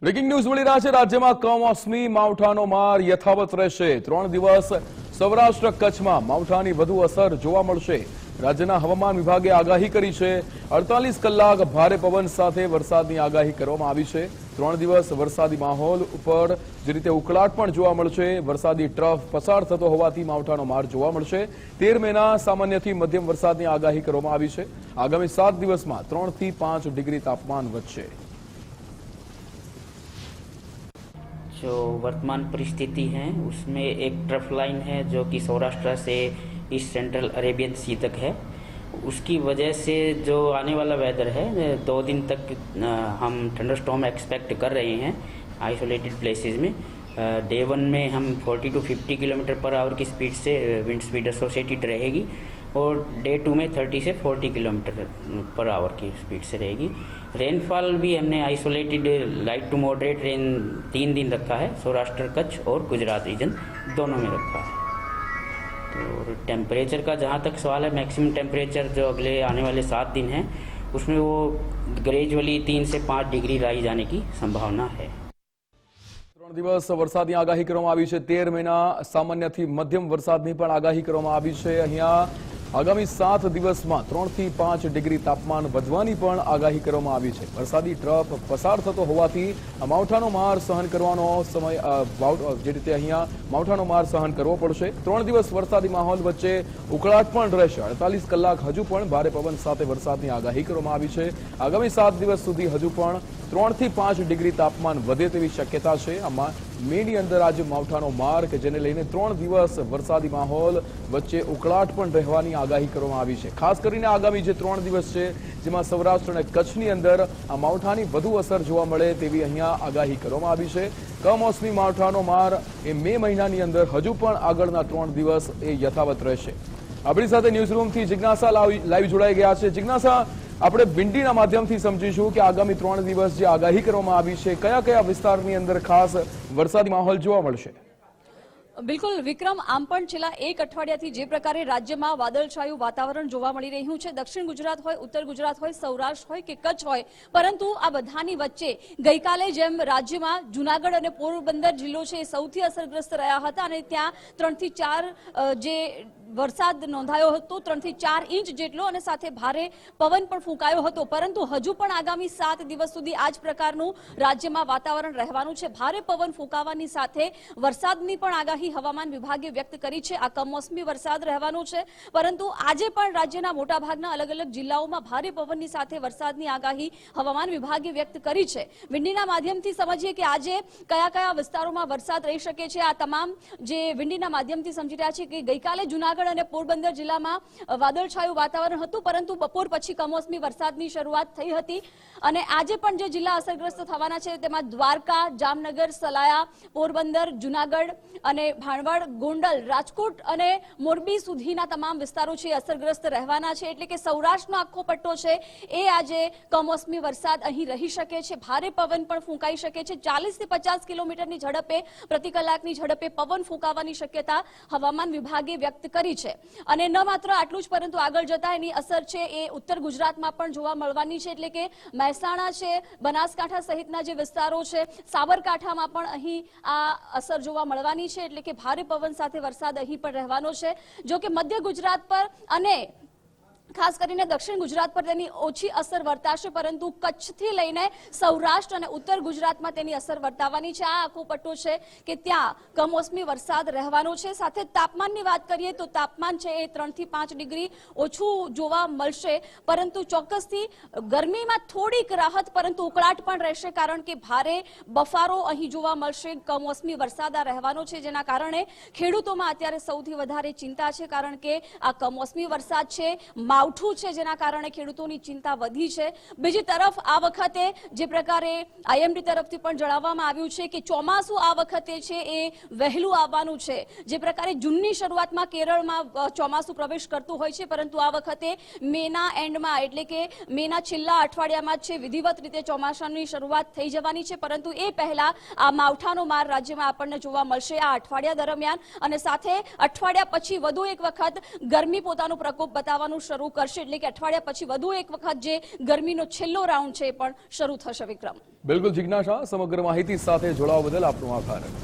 Breaking news મળી રહ્યા છે। રાજ્યમાં કમોસમી માવઠાનો માર યથાવત રહેશે। 3 દિવસ સૌરાષ્ટ્ર કચ્છમાં માવઠાની વધુ અસર જોવા મળશે। રાજ્યના હવામાન વિભાગે આગાહી કરી છે। 48 કલાક ભારે પવન સાથે વરસાદની આગાહી કરવામાં આવી છે। 3 દિવસ વરસાદી માહોલ ઉપર જે રીતે ઉકળાટ પણ જોવા મળશે। વરસાદી ટ્રફ પસાર થતો હોવાથી માવઠાનો માર જોવા મળશે। 13 મેના સામાન્યથી મધ્યમ વરસાદની આગાહી કરવામાં આવી છે। આગામી 7 દિવસમાં 3 થી 5 ડિગ્રી તાપમાન વધશે। जो वर्तमान परिस्थिति है उसमें एक ट्रफ लाइन है जो कि सौराष्ट्र से ईस्ट सेंट्रल अरेबियन सी तक है। उसकी वजह से जो आने वाला वेदर है 2 दिन तक हम थंडरस्टॉर्म एक्सपेक्ट कर रहे हैं आइसोलेटेड प्लेसेस में। डे 1 में हम 40 to 50 किलोमीटर पर आवर की स्पीड से विंड स्पीड एसोसिएटेड रहेगी और डे 2 में 30 से 40 किलोमीटर पर आवर की स्पीड से रहेगी। रेनफॉल भी हमने isolated light to moderate rain 3 दिन रखा है। सौराष्ट्र कच्छ और गुजरात रीजन दोनों में रखा है। तो टेम्परेचर का जहाँ तक सवाल है, मैक्सिमम टेम्परेचर जो अगले आने वाले 7 दिन हैं उसमें वो ग्रेजुअली 3 से 5 डिग्री लाई जाने की संभावना है। 3 દિવસ વરસાદની આગાહી કરવામાં આવી છે। 13 મેના સામાન્યથી મધ્યમ વરસાદની પણ આગાહી કરવામાં આવી છે। અહીંયા આગામી 7 દિવસમાં 3 થી 5 ડિગ્રી તાપમાન વધવાની પણ આગાહી કરવામાં આવી છે। વરસાદી ટ્રફ પસાર થતો હોવાથી માવઠાનો માર સહન કરવાનો સમય જે રીતે અહીંયા માવઠાનો માર સહન કરવો પડશે। 3 દિવસ વરસાદી માહોલ વચ્ચે ઉકળાટ પણ રહેશે। 48 કલાક હજુ પણ ભારે પવન સાથે વરસાદની આગાહી કરવામાં આવી છે। આગામી 7 દિવસ સુધી હજુ પણ 3 થી 5 ડિગ્રી તાપમાન વધે તેવી શક્યતા છે। આમાં મેની અંદર આજે માવઠાનો માર કે જેને લઈને 3 દિવસ વરસાદી માહોલ વચ્ચે ઉકળાટ પણ રહેવાની આગાહી કરવામાં આવી છે। ખાસ કરીને આગામી જે 3 દિવસ છે જેમાં સૌરાષ્ટ્ર અને કચ્છની અંદર આ માવઠાની વધુ અસર જોવા મળે તેવી અહીંયા આગાહી કરવામાં આવી છે। કમોસમી માવઠાનો માર એ મે મહિનાની અંદર હજુ પણ આગળના 3 દિવસ એ યથાવત રહેશે। આપણી સાથે ન્યૂઝ રૂમથી જિજ્ઞાસા લાઈવ જોડાઈ ગયા છે। જિજ્ઞાસા, આપણે વિંડીના માધ્યમથી સમજીશું કે આગામી 3 દિવસ જે આગાહી કરવામાં આવી છે કયા કયા વિસ્તારની અંદર ખાસ વરસાદી માહોલ જોવા મળશે? બિલકુલ વિક્રમ, આમ પણ છેલ્લા 1 અઠવાડિયાથી જે પ્રકારે રાજ્યમાં વાદળછાયું વાતાવરણ જોવા મળી રહ્યું છે, દક્ષિણ ગુજરાત હોય, ઉત્તર ગુજરાત હોય, સૌરાષ્ટ્ર હોય કે કચ્છ હોય, પરંતુ આ બધાની વચ્ચે ગઈકાલે જેમ રાજ્યમાં જૂનાગઢ અને પોરબંદર જિલ્લો છે એ સૌથી અસરગ્રસ્ત રહ્યા હતા અને ત્યાં 3 થી 4 જે વરસાદ નોંધાયો હતો, 3 થી 4 ઇંચ જેટલો, અને સાથે ભારે પવન પણ ફૂંકાયો હતો। પરંતુ હજુ પણ આગામી 7 દિવસ સુધી આ જ પ્રકારનું રાજ્યમાં વાતાવરણ રહેવાનું છે। ભારે પવન ફૂંકાવાની સાથે વરસાદની પણ આગાહી હવામાન વિભાગે વ્યક્ત કરી છે। આ કમોસમી વરસાદ રહેવાનો છે, પરંતુ આજે પણ રાજ્યના મોટાભાગના અલગ અલગ જિલ્લાઓમાં ભારે પવનની સાથે વરસાદની આગાહી હવામાન વિભાગે વ્યક્ત કરી છે। વિંડીના માધ્યમથી સમજીએ કે આજે કયા કયા વિસ્તારોમાં વરસાદ રહી શકે છે। આ તમામ જે વિંડીના માધ્યમથી સમજી રહ્યા છે કે ગઈકાલે જૂનાગઢ અને પોરબંદર જિલ્લામાં વાદળછાયું વાતાવરણ હતું, પરંતુ બપોર પછી કમોસમી વરસાદની શરૂઆત થઈ હતી અને આજે પણ જે જિલ્લા અસરગ્રસ્ત થવાના છે તેમાં દ્વારકા, જામનગર, સલાયા, પોરબંદર, જૂનાગઢ અને ભાણવડ, ગોંડલ, રાજકોટ અને મોરબી સુધીના તમામ વિસ્તારો છે અસરગ્રસ્ત રહેવાના છે। એટલે કે સૌરાષ્ટ્રનો આખો પટ્ટો છે એ આજે કમોસમી વરસાદ અહીં રહી શકે છે। ભારે પવન પણ ફૂંકાઈ શકે છે। 40 થી 50 કિલોમીટરની ઝડપે પ્રતિ કલાકની ઝડપે પવન ફૂંકાવાની શક્યતા હવામાન વિભાગે વ્યક્ત કરી છે। અને ન માત્ર આટલું જ, પરંતુ આગળ જતા એની અસર છે એ ઉત્તર ગુજરાતમાં પણ જોવા મળવાની છે। એટલે કે મહેસાણા છે, બનાસકાંઠા સહિતના જે વિસ્તારો છે, સાબરકાંઠામાં પણ અહીં આ અસર જોવા મળવાની છે। એટલે કે ભારે પવન સાથે વરસાદ અહીં પણ રહેવાનો છે। જો કે મધ્ય ગુજરાત પર અને ખાસ કરીને દક્ષિણ ગુજરાત પર તેની ઓછી અસર વર્તાશે, પરંતુ કચ્છથી લઈને સૌરાષ્ટ્ર અને ઉત્તર ગુજરાતમાં તેની અસર વર્તાવાની છે। આ આખો પટ્ટો છે કે ત્યાં કમોસમી વરસાદ રહેવાનો છે। સાથે તાપમાનની વાત કરીએ તો તાપમાન છે એ 3 થી 5 ડિગ્રી ઓછું જોવા મળશે, પરંતુ ચોક્કસથી ગરમીમાં થોડીક રાહત પરંતુ ઉકળાટ પણ રહેશે, કારણ કે ભારે બફારો અહીં જોવા મળશે। કમોસમી વરસાદ આ રહેવાનો છે, જેના કારણે ખેડૂતોમાં અત્યારે સૌથી વધારે ચિંતા છે, કારણ કે આ કમોસમી વરસાદ છે, માવઠું છે, જેના કારણે ખેડૂતોની ચિંતા વધી છે। બીજી તરફ આ વખતે જે પ્રકારે આઈએમડી તરફથી પણ જણાવવામાં આવ્યું છે કે ચોમાસું આ વખતે છે એ વહેલું આવવાનું છે। જે પ્રકારે જૂનની શરૂઆતમાં કેરળમાં ચોમાસું પ્રવેશ કરતું હોય છે, પરંતુ આ વખતે મેના એન્ડમાં એટલે કે મેના છેલ્લા અઠવાડિયામાં છે વિધિવત રીતે ચોમાસાની શરૂઆત થઈ જવાની છે। પરંતુ એ પહેલા આ માવઠાનો માર રાજ્યમાં આપણને જોવા મળશે આ અઠવાડિયા દરમિયાન, અને સાથે અઠવાડિયા પછી વધુ એક વખત ગરમી પોતાનો પ્રકોપ બતાવવાનું શરૂ કરશે, એટલે કે અઠવાડિયા પછી વધુ એક વખત જે ગરમીનો છેલ્લો રાઉન્ડ છે એ પણ શરૂ થશે. વિક્રમ. બિલકુલ જિજ્ઞાસા, સમગ્ર માહિતી સાથે જોડાવા બદલ આપનો આભાર.